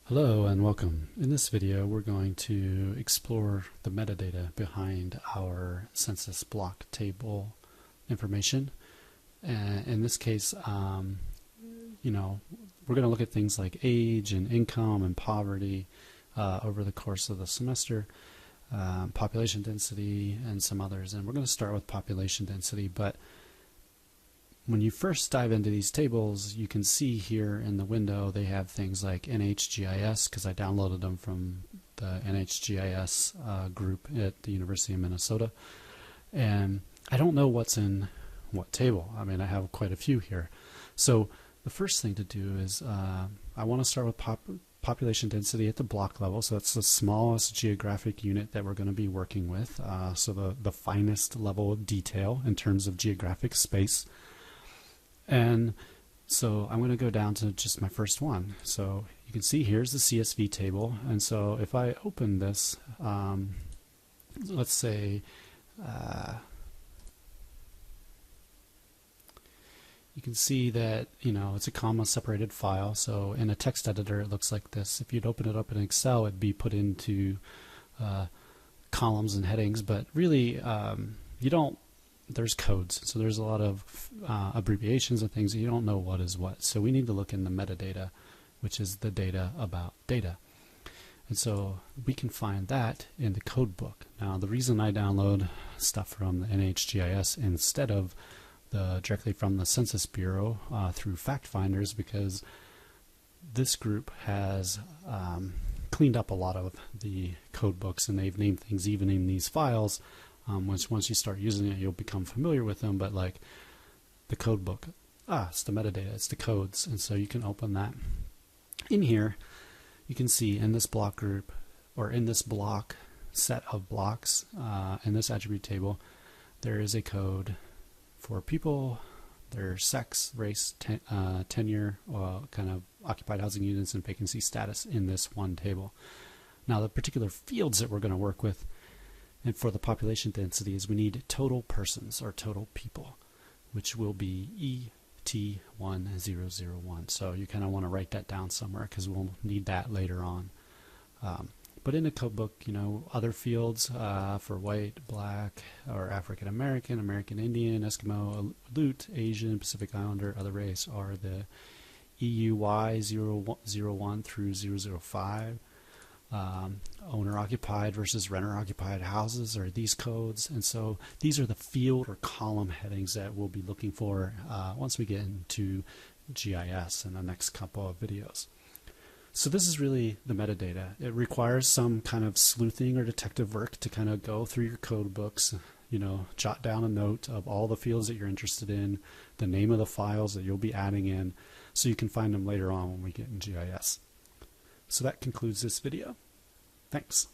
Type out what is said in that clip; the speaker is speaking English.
Hello and welcome. In this video we're going to explore the metadata behind our census block table information. And in this case, we're going to look at things like age and income and poverty over the course of the semester, population density and some others. And we're going to start with population density, but when you first dive into these tables, you can see here in the window they have things like NHGIS, because I downloaded them from the NHGIS group at the University of Minnesota. And I don't know what's in what table. I mean, I have quite a few here. So the first thing to do is I want to start with population density at the block level. So that's the smallest geographic unit that we're going to be working with. So the finest level of detail in terms of geographic space. And so I'm going to go down to just my first one. So you can see here's the CSV table. And so if I open this, let's say you can see that it's a comma separated file. So in a text editor it looks like this. If you'd open it up in Excel, it'd be put into columns and headings, but really there's codes, so there's a lot of abbreviations and things that you don't know what is what. So we need to look in the metadata, which is the data about data. And so we can find that in the code book. Now the reason I download stuff from the NHGIS instead of directly from the Census Bureau through fact finders, because this group has cleaned up a lot of the code books, and they've named things even in these files. Once you start using it, you'll become familiar with them. But like the code book, it's the metadata, it's the codes, and so you can open that. In here, you can see in this block group, or in this block set of blocks, in this attribute table, there is a code for people, their sex, race, tenure, kind of occupied housing units, and vacancy status in this one table. Now the particular fields that we're going to work with and for the population density is we need total persons, or total people, which will be ET1001. So you kind of want to write that down somewhere, because we'll need that later on. But in the code book, other fields for white, black, or African American, American Indian, Eskimo, Aleut, Asian, Pacific Islander, other race are the EUY 001 through 005. Owner-occupied versus renter-occupied houses are these codes, and so these are the field or column headings that we'll be looking for once we get into GIS in the next couple of videos. So this is really the metadata. It requires some kind of sleuthing or detective work to kind of go through your code books, jot down a note of all the fields that you're interested in, the name of the files that you'll be adding in, so you can find them later on when we get in GIS. So that concludes this video. Thanks.